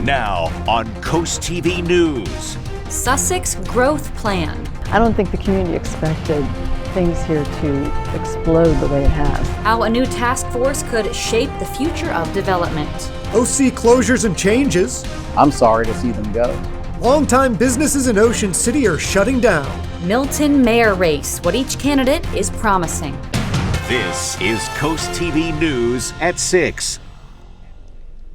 Now on CoastTV News. Sussex Growth Plan. I don't think the community expected things here to explode the way it has. How a new task force could shape the future of development. OC closures and changes. I'm sorry to see them go. Longtime businesses in Ocean City are shutting down. Milton mayor race, what each candidate is promising. This is CoastTV News at 6.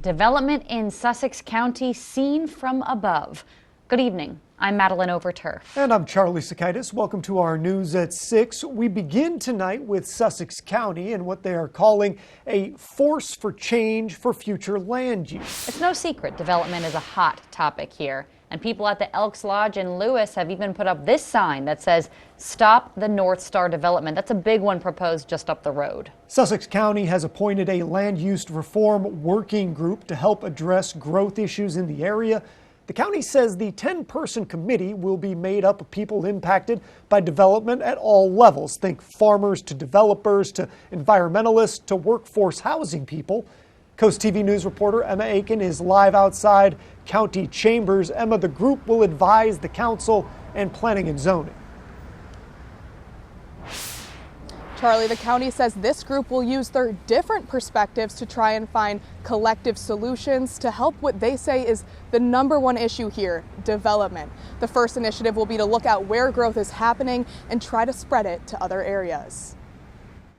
Development in Sussex County seen from above. Good evening. I'm Madeline Overturf. And I'm Charlie Sakaitis. Welcome to our News at 6. We begin tonight with Sussex County and what they are calling a force for change for future land use. It's no secret development is a hot topic here. And people at the Elks Lodge in Lewis have even put up this sign that says, "Stop the North Star development." That's a big one proposed just up the road. Sussex County has appointed a land use reform working group to help address growth issues in the area. The county says the 10-person committee will be made up of people impacted by development at all levels. Think farmers to developers to environmentalists to workforce housing people. Coast TV News reporter Emma Aiken is live outside county chambers. Emma, the group will advise the council and planning and zoning. Charlie, the county says this group will use their different perspectives to try and find collective solutions to help what they say is the #1 issue here, development. The first initiative will be to look at where growth is happening and try to spread it to other areas.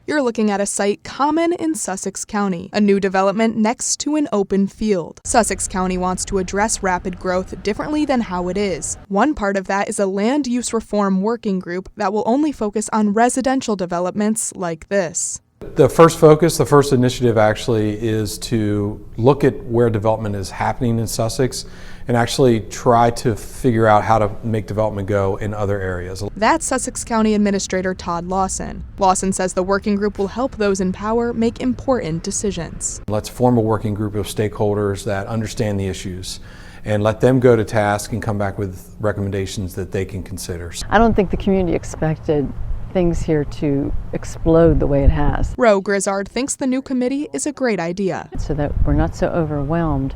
You're looking at a site common in Sussex County, a new development next to an open field. Sussex County wants to address rapid growth differently than how it is. One part of that is a land use reform working group that will only focus on residential developments like this. The first initiative actually is to look at where development is happening in Sussex and actually try to figure out how to make development go in other areas. That's Sussex County Administrator Todd Lawson. Lawson says the working group will help those in power make important decisions. Let's form a working group of stakeholders that understand the issues and let them go to task and come back with recommendations that they can consider. I don't think the community expected things here to explode the way it has. Roe Grizzard thinks the new committee is a great idea. So that we're not so overwhelmed,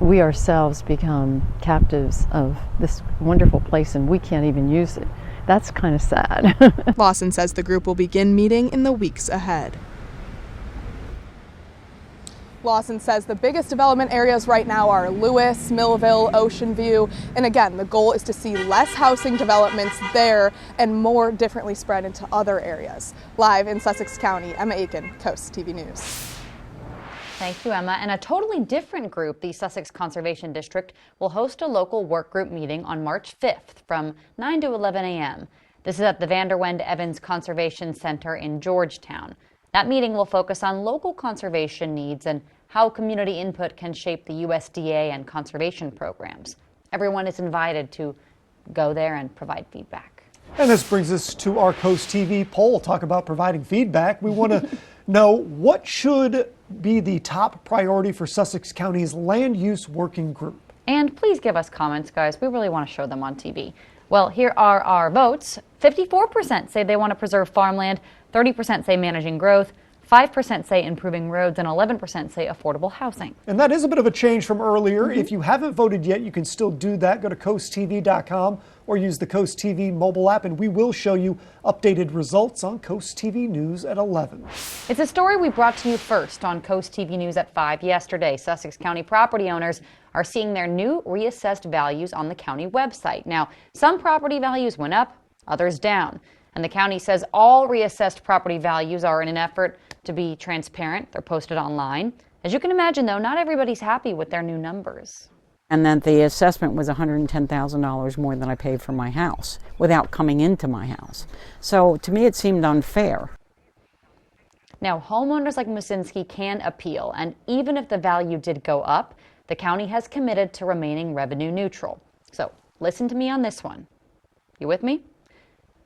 we ourselves become captives of this wonderful place and we can't even use it. That's kind of sad. Lawson says the group will begin meeting in the weeks ahead. Lawson says the biggest development areas right now are Lewis, Millville, Ocean View, and again, the goal is to see less housing developments there and more differently spread into other areas. Live in Sussex County, Emma Aiken, Coast TV News. Thank you, Emma. And a totally different group, the Sussex Conservation District, will host a local work group meeting on March 5th from 9 to 11 a.m. This is at the Vanderwend Evans Conservation Center in Georgetown. That meeting will focus on local conservation needs and how community input can shape the USDA and conservation programs. Everyone is invited to go there and provide feedback. And this brings us to our Coast TV poll. Talk about providing feedback. We want to know what should be the top priority for Sussex County's land use working group. And please give us comments, guys. We really want to show them on TV. Well, here are our votes. 54% say they want to preserve farmland, 30% say managing growth, 5% say improving roads, and 11% say affordable housing. And that is a bit of a change from earlier. If you haven't voted yet, you can still do that. Go to coasttv.com or use the Coast TV mobile app, and we will show you updated results on Coast TV News at 11. It's a story we brought to you first on Coast TV News at 5 yesterday. Sussex County property owners are seeing their new reassessed values on the county website. Now, some property values went up, others down. And the county says all reassessed property values are in an effort to be transparent. They're posted online. As you can imagine, though, not everybody's happy with their new numbers. And that the assessment was $110,000 more than I paid for my house without coming into my house. So to me, it seemed unfair. Now, homeowners like Musinski can appeal, and even if the value did go up, the county has committed to remaining revenue neutral. So listen to me on this one. You with me?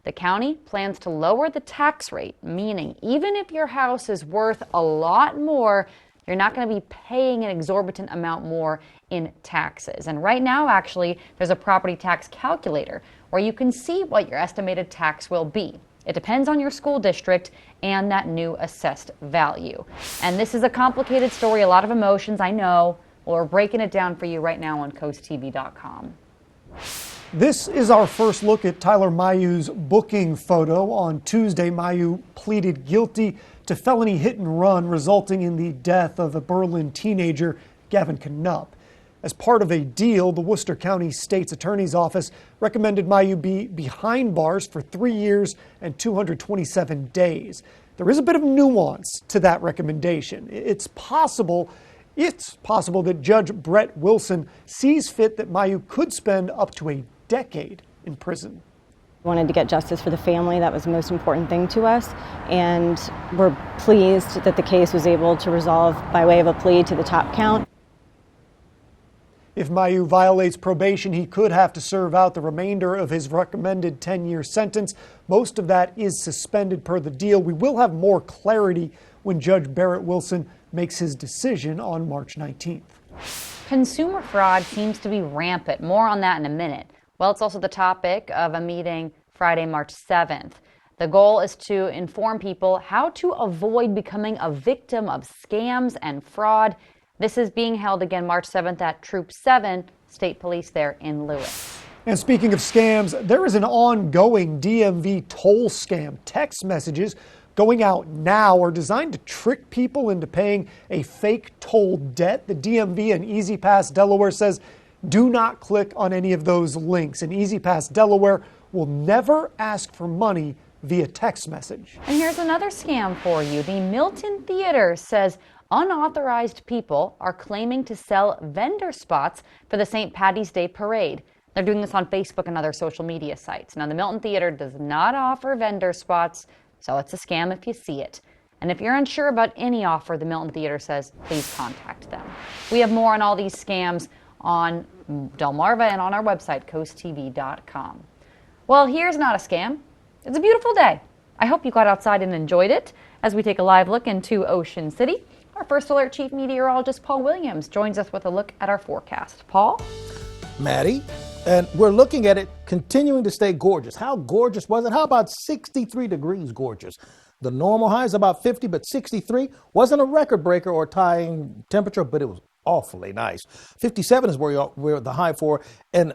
The county plans to lower the tax rate, meaning even if your house is worth a lot more, you're not going to be paying an exorbitant amount more in taxes. And right now, actually, there's a property tax calculator where you can see what your estimated tax will be. It depends on your school district and that new assessed value. And this is a complicated story, a lot of emotions, I know. Well, we're breaking it down for you right now on CoastTV.com. This is our first look at Tyler Mayu's booking photo. On Tuesday, Mayu pleaded guilty to felony hit and run, resulting in the death of a Berlin teenager, Gavin Knupp. As part of a deal, the Worcester County State's Attorney's Office recommended Mayu be behind bars for 3 years and 227 days. There is a bit of nuance to that recommendation. It's possible that Judge Brett Wilson sees fit that Mayu could spend up to a decade in prison. We wanted to get justice for the family. That was the most important thing to us, and we're pleased that the case was able to resolve by way of a plea to the top count. If Mayu violates probation, he could have to serve out the remainder of his recommended 10-year sentence. Most of that is suspended per the deal. We will have more clarity when Judge Barrett Wilson makes his decision on March 19th. Consumer fraud seems to be rampant. More on that in a minute. Well, it's also the topic of a meeting Friday, March 7th. The goal is to inform people how to avoid becoming a victim of scams and fraud. This is being held again March 7th at Troop 7, State Police there in Lewis. And speaking of scams, there is an ongoing DMV toll scam. Text messages going out now are designed to trick people into paying a fake toll debt. The DMV and EasyPass Delaware says do not click on any of those links. And EasyPass Delaware will never ask for money via text message. And here's another scam for you. The Milton Theater says unauthorized people are claiming to sell vendor spots for the St. Patty's Day parade. They're doing this on Facebook and other social media sites. Now, the Milton Theater does not offer vendor spots, so it's a scam if you see it. And if you're unsure about any offer, the Milton Theater says, please contact them. We have more on all these scams on Delmarva and on our website, CoastTV.com. Well, here's not a scam. It's a beautiful day. I hope you got outside and enjoyed it. As we take a live look into Ocean City, our First Alert Chief Meteorologist Paul Williams joins us with a look at our forecast. Paul? Maddie, and we're looking at it continuing to stay gorgeous. How gorgeous was it? How about 63 degrees gorgeous? The normal high is about 50, but 63 wasn't a record breaker or tying temperature, but it was awfully nice. 57 is where we're the high for in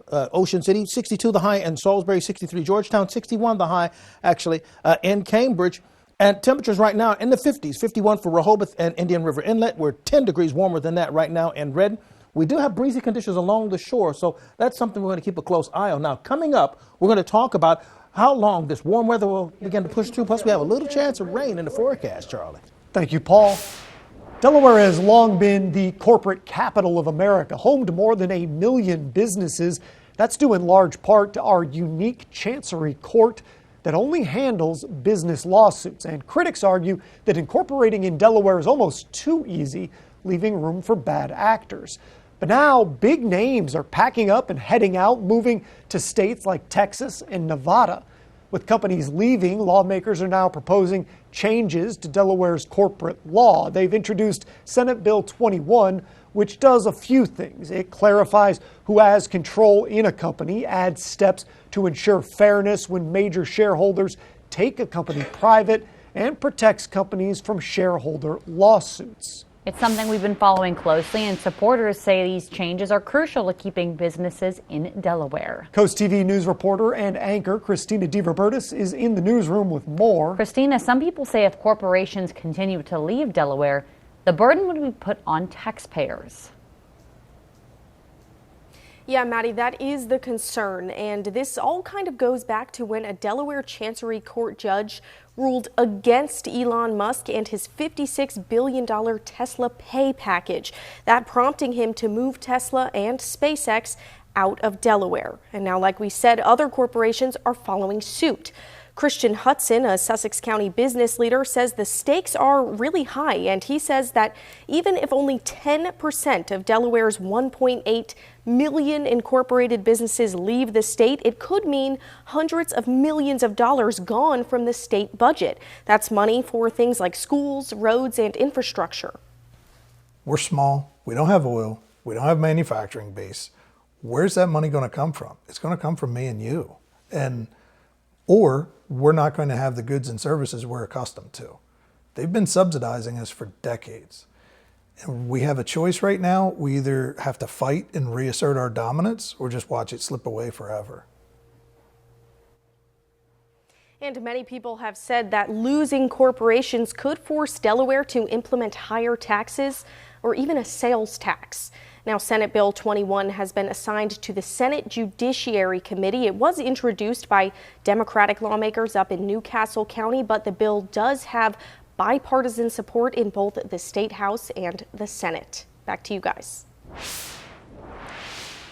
Ocean City, 62 the high in Salisbury, 63 Georgetown, 61 the high actually in Cambridge. And temperatures right now in the 50s, 51 for Rehoboth and Indian River Inlet. We're 10 degrees warmer than that right now in Redden. We do have breezy conditions along the shore, so that's something we're going to keep a close eye on. Now, coming up, we're going to talk about how long this warm weather will begin to push through. Plus, we have a little chance of rain in the forecast, Charlie. Thank you, Paul. Delaware has long been the corporate capital of America, home to more than 1 million businesses. That's due in large part to our unique Chancery Court that only handles business lawsuits. And critics argue that incorporating in Delaware is almost too easy, leaving room for bad actors. But now big names are packing up and heading out, moving to states like Texas and Nevada. With companies leaving, lawmakers are now proposing changes to Delaware's corporate law. They've introduced Senate Bill 21, which does a few things. It clarifies who has control in a company, adds steps to ensure fairness when major shareholders take a company private, and protects companies from shareholder lawsuits. It's something we've been following closely, and supporters say these changes are crucial to keeping businesses in Delaware. Coast TV news reporter and anchor Christina DiRobertis is in the newsroom with more. Christina, some people say if corporations continue to leave Delaware, the burden would be put on taxpayers. Yeah, Maddie, that is the concern. And this all kind of goes back to when a Delaware Chancery Court judge ruled against Elon Musk and his $56 billion Tesla pay package, that prompting him to move Tesla and SpaceX out of Delaware. And now, like we said, other corporations are following suit. Christian Hudson, a Sussex County business leader, says the stakes are really high, and he says that even if only 10% of Delaware's 1.8 million incorporated businesses leave the state, it could mean hundreds of millions of dollars gone from the state budget. That's money for things like schools, roads, and infrastructure. We're small. We don't have oil. We don't have manufacturing base. Where's that money going to come from? It's going to come from me and you. Or we're not going to have the goods and services we're accustomed to. They've been subsidizing us for decades. And we have a choice right now. We either have to fight and reassert our dominance or just watch it slip away forever. And many people have said that losing corporations could force Delaware to implement higher taxes or even a sales tax. Now, Senate Bill 21 has been assigned to the Senate Judiciary Committee. It was introduced by Democratic lawmakers up in Newcastle County, but the bill does have bipartisan support in both the State House and the Senate. Back to you guys.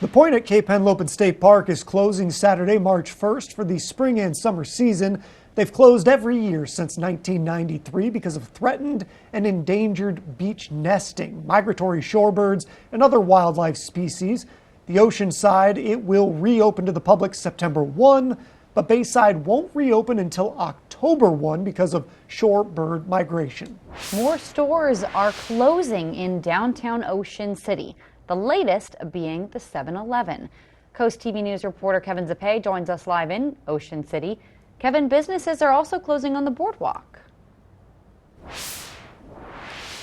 The Point at Cape Henlopen State Park is closing Saturday, March 1st for the spring and summer season. They've closed every year since 1993 because of threatened and endangered beach nesting, migratory shorebirds, and other wildlife species. The ocean side, it will reopen to the public September 1, but Bayside won't reopen until October 1 because of shorebird migration. More stores are closing in downtown Ocean City, the latest being the 7-Eleven. Coast TV News reporter Kevin Zappe joins us live in Ocean City. Kevin, businesses are also closing on the boardwalk.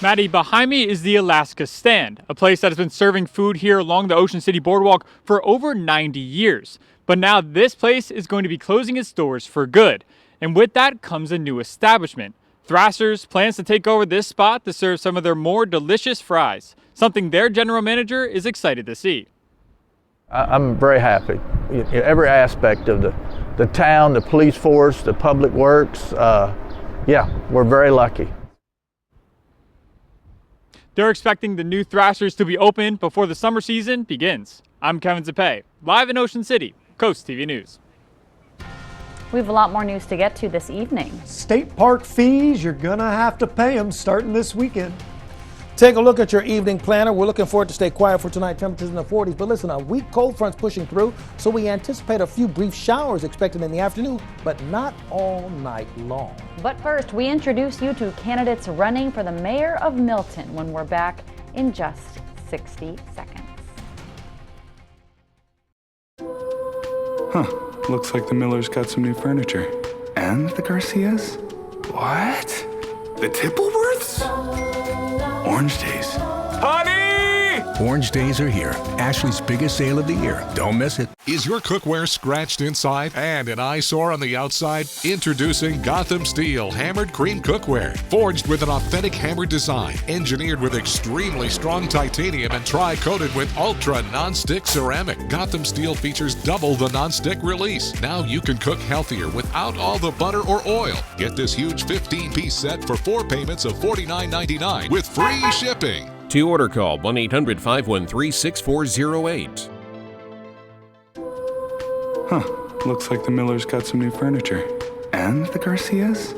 Maddie, behind me is the Alaska Stand, a place that has been serving food here along the Ocean City boardwalk for over 90 years. But now this place is going to be closing its doors for good. And with that comes a new establishment. Thrasher's plans to take over this spot to serve some of their more delicious fries, something their general manager is excited to see. I'm very happy. Every aspect of the town, the police force, the public works, yeah, we're very lucky. They're expecting the new Thrashers to be open before the summer season begins. I'm Kevin Zappe, live in Ocean City, Coast TV News. We have a lot more news to get to this evening. State park fees, you're gonna have to pay them starting this weekend. Take a look at your evening planner. We're looking forward to stay quiet for tonight. Temperatures in the 40s. But listen, a weak cold front's pushing through, so we anticipate a few brief showers expected in the afternoon, but not all night long. But first, we introduce you to candidates running for the mayor of Milton when we're back in just 60 seconds. Huh. Looks like the Millers got some new furniture. And the Garcias? What? The Tippleworths? Orange Days. Honey! Orange Days are here. Ashley's biggest sale of the year. Don't miss it. Is your cookware scratched inside and an eyesore on the outside? Introducing Gotham Steel Hammered Cream Cookware. Forged with an authentic hammered design, engineered with extremely strong titanium and tri-coated with ultra non-stick ceramic. Gotham Steel features double the non-stick release. Now you can cook healthier without all the butter or oil. Get this huge 15-piece set for 4 payments of $49.99 with free shipping. To order, call 1-800-513-6408. Huh. Looks like the Millers got some new furniture. And the Garcias?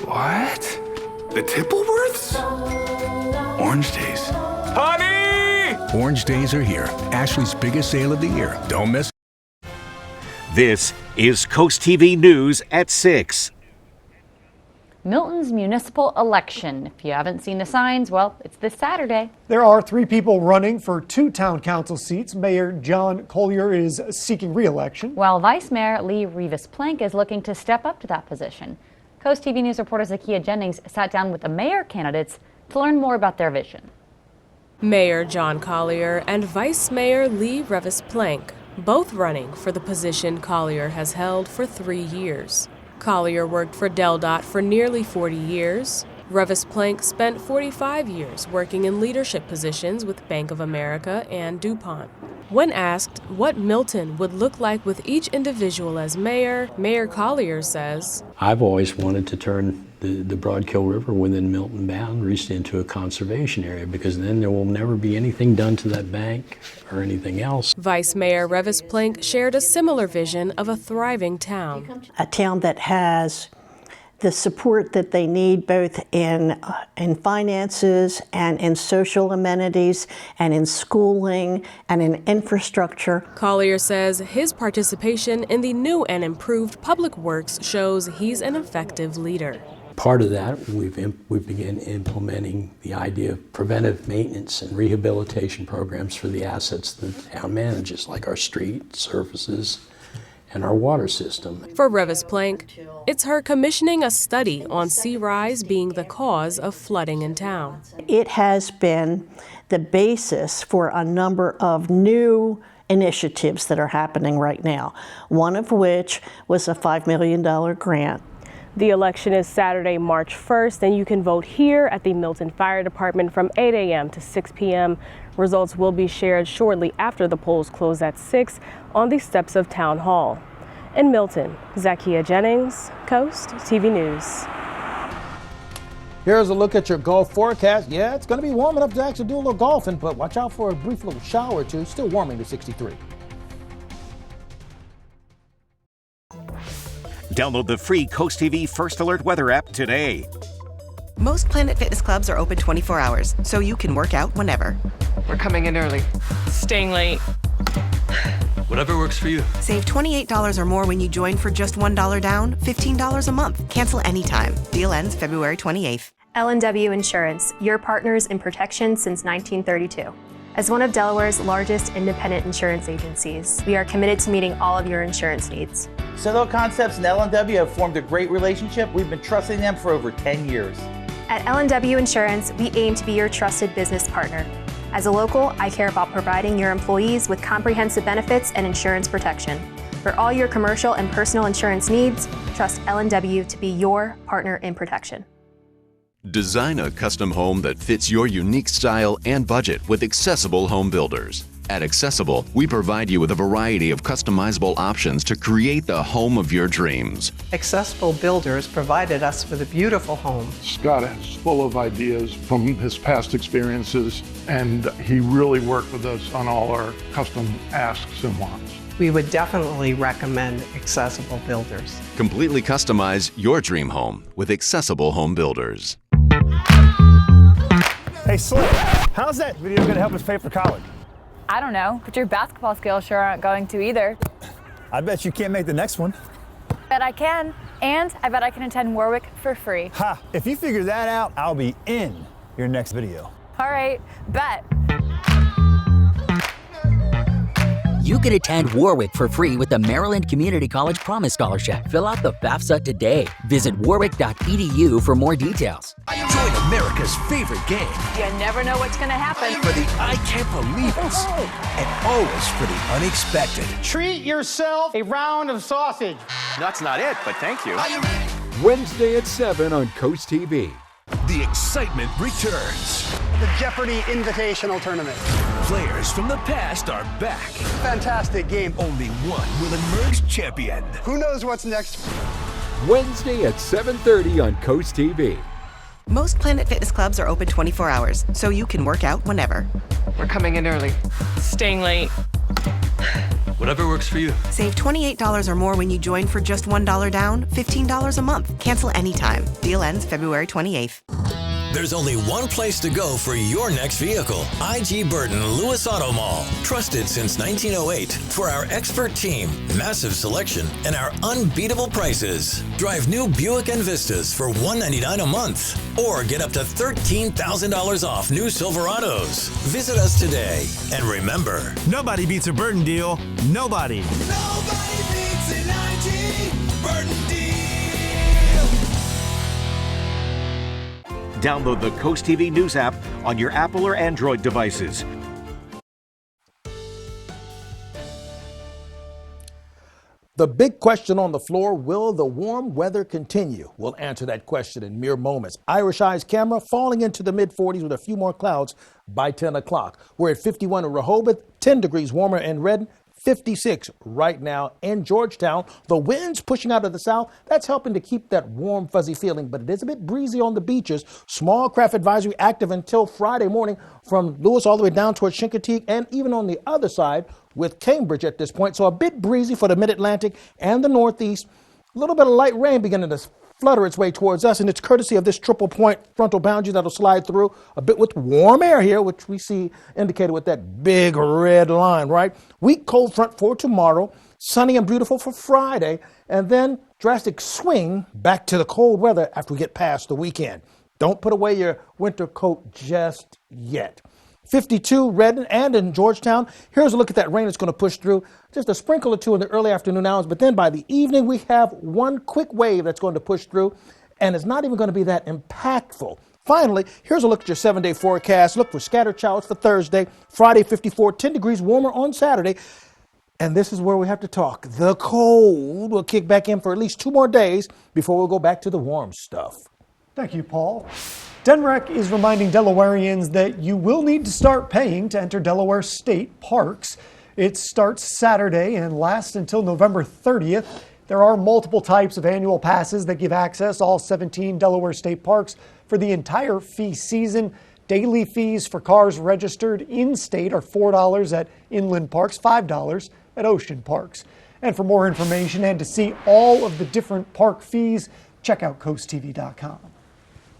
What? The Tippleworths? Orange Days. Honey! Orange Days are here. Ashley's biggest sale of the year. Don't miss it. This is Coast TV News at 6. Milton's municipal election. If you haven't seen the signs, well, it's this Saturday. There are 3 people running for 2 town council seats. Mayor John Collier is seeking re-election, while Vice Mayor Lee Rivas-Plank is looking to step up to that position. Coast TV News reporter Zakiya Jennings sat down with the mayor candidates to learn more about their vision. Mayor John Collier and Vice Mayor Lee Rivas-Plank, both running for the position Collier has held for 3 years. Collier worked for DelDOT for nearly 40 years. Rivas-Plank spent 45 years working in leadership positions with Bank of America and DuPont. When asked what Milton would look like with each individual as mayor, Mayor Collier says, I've always wanted to turn the Broadkill River within Milton boundaries into a conservation area, because then there will never be anything done to that bank or anything else. Vice Mayor Rivas-Plank shared a similar vision of a thriving town. A town that has the support that they need, both in finances and in social amenities and in schooling and in infrastructure. Collier says his participation in the new and improved public works shows he's an effective leader. Part of that, we've begun implementing the idea of preventive maintenance and rehabilitation programs for the assets that the town manages, like our street surfaces and our water system. For Revis Plank, it's her commissioning a study on sea rise being the cause of flooding in town. It has been the basis for a number of new initiatives that are happening right now, one of which was a $5 million grant. The election is Saturday, March 1st, and you can vote here at the Milton Fire Department from 8 a.m. to 6 p.m. Results will be shared shortly after the polls close at 6 on the steps of Town Hall. In Milton, Zakia Jennings, Coast TV News. Here's a look at your golf forecast. Yeah, it's going to be warm enough to actually do a little golfing, but watch out for a brief little shower or two. Still warming to 63. Download the free Coast TV First Alert weather app today. Most Planet Fitness clubs are open 24 hours, so you can work out whenever. We're coming in early. Staying late. Whatever works for you. Save $28 or more when you join for just $1 down, $15 a month. Cancel anytime. Deal ends February 28th. L&W Insurance, your partners in protection since 1932. As one of Delaware's largest independent insurance agencies, we are committed to meeting all of your insurance needs. Citadel Concepts and L&W have formed a great relationship. We've been trusting them for over 10 years. At L&W Insurance, we aim to be your trusted business partner. As a local, I care about providing your employees with comprehensive benefits and insurance protection. For all your commercial and personal insurance needs, trust L&W to be your partner in protection. Design a custom home that fits your unique style and budget with Accessible Home Builders. At Accessible, we provide you with a variety of customizable options to create the home of your dreams. Accessible Builders provided us with a beautiful home. Scott is full of ideas from his past experiences, and he really worked with us on all our custom asks and wants. We would definitely recommend Accessible Builders. Completely customize your dream home with Accessible Home Builders. Hey, Slim, how's that video going to help us pay for college? I don't know, but your basketball skills sure aren't going to either. I bet you can't make the next one. Bet I can, and I bet I can attend Warwick for free. Ha! If you figure that out, I'll be in your next video. All right, bet. You can attend Warwick for free with the Maryland Community College Promise Scholarship. Fill out the FAFSA today. Visit warwick.edu for more details. Join America's favorite game. You never know what's going to happen. For the I can't believe it. And always for the unexpected. Treat yourself a round of sausage. That's not it, but thank you. Wednesday at 7 on Coast TV. The excitement returns. The Jeopardy Invitational Tournament. Players from the past are back. Fantastic game. Only one will emerge champion. Who knows what's next? Wednesday at 7:30 on Coast TV. Most Planet Fitness clubs are open 24 hours, so you can work out whenever. We're coming in early. Staying late. Whatever works for you. Save $28 or more when you join for just $1 down, $15 a month. Cancel anytime. Deal ends February 28th. There's only one place to go for your next vehicle. IG Burton Lewis Auto Mall. Trusted since 1908 for our expert team, massive selection, and our unbeatable prices. Drive new Buick Envistas for $199 a month. Or get up to $13,000 off new Silverados. Visit us today. And remember, nobody beats a Burton deal. Nobody. Nobody beats an IG Burton deal. Download the Coast TV News app on your Apple or Android devices. The big question on the floor, will the warm weather continue? We'll answer that question in mere moments. Irish Eyes camera falling into the mid-40s with a few more clouds by 10 o'clock. We're at 51 in Rehoboth, 10 degrees warmer in Redden, 56 right now in Georgetown. The wind's pushing out of the south. That's helping to keep that warm, fuzzy feeling, but it is a bit breezy on the beaches. Small craft advisory active until Friday morning from Lewis all the way down towards Chincoteague and even on the other side with Cambridge at this point. So a bit breezy for the mid-Atlantic and the Northeast. A little bit of light rain beginning to flutter its way towards us, and it's courtesy of this triple point frontal boundary that'll slide through a bit with warm air here, which we see indicated with that big red line, right? Weak cold front for tomorrow, sunny and beautiful for Friday, and then drastic swing back to the cold weather after we get past the weekend. Don't put away your winter coat just yet. 52 Redden and in Georgetown. Here's a look at that rain that's going to push through. Just a sprinkle or two in the early afternoon hours, but then by the evening we have one quick wave that's going to push through, and it's not even going to be that impactful. Finally, here's a look at your 7-day forecast. Look for scattered showers for Thursday, Friday 54, 10 degrees warmer on Saturday. And this is where we have to talk. The cold will kick back in for at least 2 more days before we'll go back to the warm stuff. Thank you, Paul. DENREC is reminding Delawareans that you will need to start paying to enter Delaware state parks. It starts Saturday and lasts until November 30th. There are multiple types of annual passes that give access to all 17 Delaware state parks for the entire fee season. Daily fees for cars registered in-state are $4 at inland parks, $5 at ocean parks. And for more information and to see all of the different park fees, check out CoastTV.com.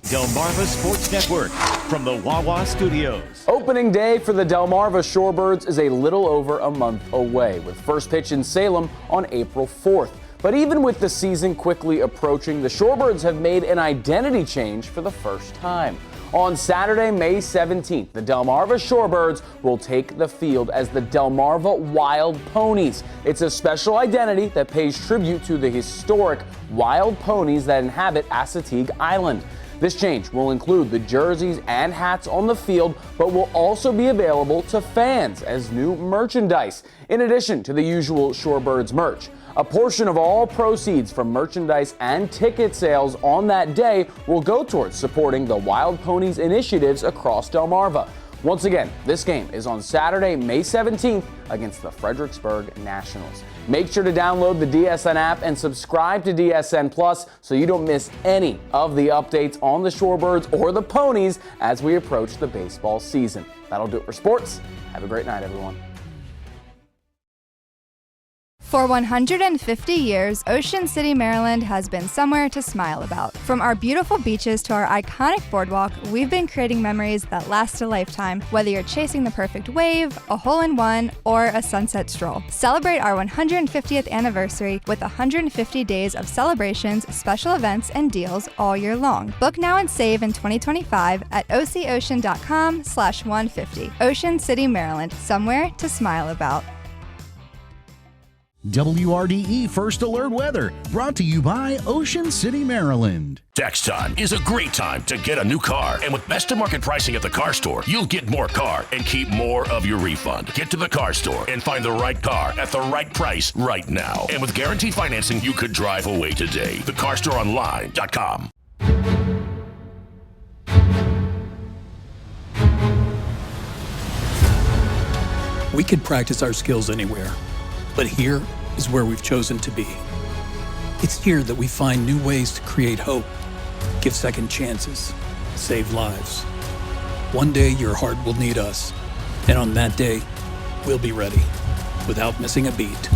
Delmarva Sports Network from the Wawa Studios. Opening day for the Delmarva Shorebirds is a little over a month away, with first pitch in Salem on April 4th. But even with the season quickly approaching, the Shorebirds have made an identity change for the first time. On Saturday, May 17th, the Delmarva Shorebirds will take the field as the Delmarva Wild Ponies. It's a special identity that pays tribute to the historic wild ponies that inhabit Assateague Island. This change will include the jerseys and hats on the field, but will also be available to fans as new merchandise, in addition to the usual Shorebirds merch. A portion of all proceeds from merchandise and ticket sales on that day will go towards supporting the Wild Ponies initiatives across Delmarva. Once again, this game is on Saturday, May 17th against the Fredericksburg Nationals. Make sure to download the DSN app and subscribe to DSN Plus so you don't miss any of the updates on the Shorebirds or the Ponies as we approach the baseball season. That'll do it for sports. Have a great night, everyone. For 150 years, Ocean City, Maryland has been somewhere to smile about. From our beautiful beaches to our iconic boardwalk, we've been creating memories that last a lifetime, whether you're chasing the perfect wave, a hole-in-one, or a sunset stroll. Celebrate our 150th anniversary with 150 days of celebrations, special events, and deals all year long. Book now and save in 2025 at ococean.com/150. Ocean City, Maryland, somewhere to smile about. WRDE First Alert Weather, brought to you by Ocean City, Maryland. Tax time is a great time to get a new car. And with best of market pricing at the car store, you'll get more car and keep more of your refund. Get to the car store and find the right car at the right price right now. And with guaranteed financing, you could drive away today. TheCarStoreOnline.com. We could practice our skills anywhere, but here is where we've chosen to be. It's here that we find new ways to create hope, give second chances, save lives. One day your heart will need us, and on that day, we'll be ready, without missing a beat.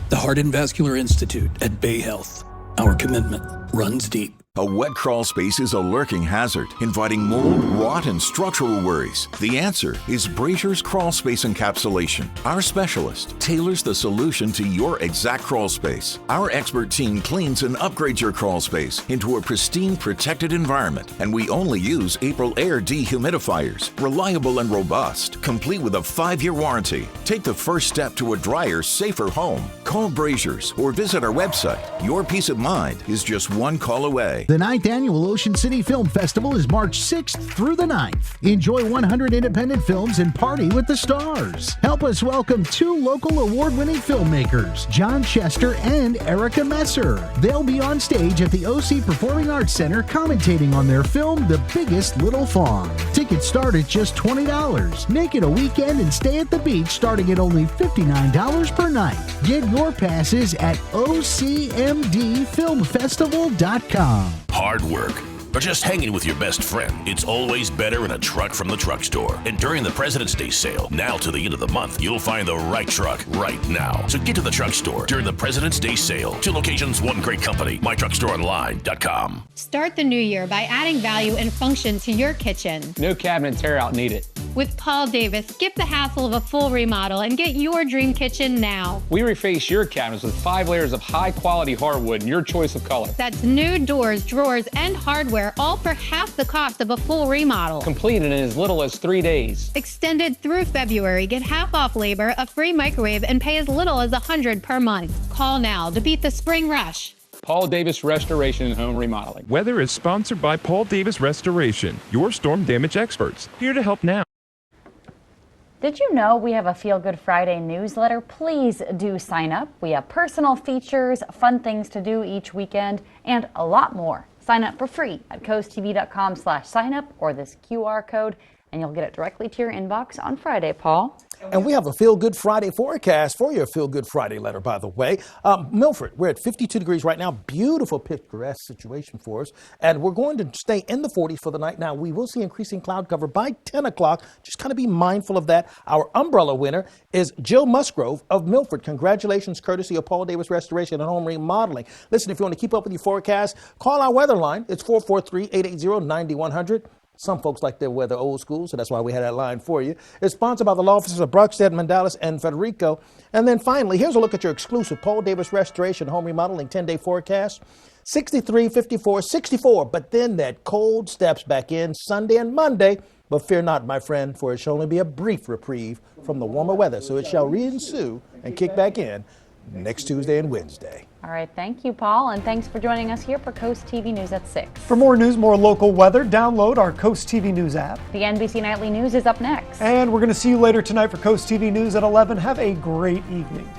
The Heart and Vascular Institute at Bay Health. Our commitment runs deep. A wet crawl space is a lurking hazard, inviting mold, rot, and structural worries. The answer is Brazier's Crawl Space Encapsulation. Our specialist tailors the solution to your exact crawl space. Our expert team cleans and upgrades your crawl space into a pristine, protected environment, and we only use April Air dehumidifiers. Reliable and robust, complete with a 5-year warranty. Take the first step to a drier, safer home. Call Brazier's or visit our website. Your peace of mind is just one call away. The 9th Annual Ocean City Film Festival is March 6th through the 9th. Enjoy 100 independent films and party with the stars. Help us welcome 2 local award-winning filmmakers, John Chester and Erica Messer. They'll be on stage at the OC Performing Arts Center commentating on their film, The Biggest Little Fawn. Tickets start at just $20. Make it a weekend and stay at the beach starting at only $59 per night. Get your passes at OCMDFilmFestival.com. Hard work, or just hanging with your best friend. It's always better in a truck from the truck store. And during the President's Day sale, now to the end of the month, you'll find the right truck right now. So get to the truck store during the President's Day sale. 2 locations, 1 great company. MyTruckStoreOnline.com. Start the new year by adding value and function to your kitchen. No cabinet tear out needed. With Paul Davis, skip the hassle of a full remodel and get your dream kitchen now. We reface your cabinets with 5 layers of high-quality hardwood and your choice of color. That's new doors, drawers, and hardware, all for half the cost of a full remodel. Completed in as little as 3 days. Extended through February. Get half off labor, a free microwave, and pay as little as $100 per month. Call now to beat the spring rush. Paul Davis Restoration and Home Remodeling. Weather is sponsored by Paul Davis Restoration, your storm damage experts. Here to help now. Did you know we have a Feel Good Friday newsletter? Please do sign up. We have personal features, fun things to do each weekend, and a lot more. Sign up for free at coasttv.com/signup or this QR code, and you'll get it directly to your inbox on Friday, Paul. And we have a Feel Good Friday forecast for your Feel Good Friday letter, by the way. Milford, we're at 52 degrees right now. Beautiful picturesque situation for us. And we're going to stay in the 40s for the night. Now, we will see increasing cloud cover by 10 o'clock. Just kind of be mindful of that. Our umbrella winner is Jill Musgrove of Milford. Congratulations, courtesy of Paul Davis Restoration and Home Remodeling. Listen, if you want to keep up with your forecast, call our weather line. It's 443-880-9100. Some folks like their weather old school, so that's why we had that line for you. It's sponsored by the law offices of Brockstead, Mandalis, and Federico. And then finally, here's a look at your exclusive Paul Davis Restoration Home Remodeling 10-day forecast. 63, 54, 64, but then that cold steps back in Sunday and Monday. But fear not, my friend, for it shall only be a brief reprieve from the warmer weather. So it shall re-ensue and kick back in next Tuesday and Wednesday. All right, thank you, Paul, and thanks for joining us here for Coast TV News at 6. For more news, more local weather, download our Coast TV News app. The NBC Nightly News is up next. And we're going to see you later tonight for Coast TV News at 11. Have a great evening.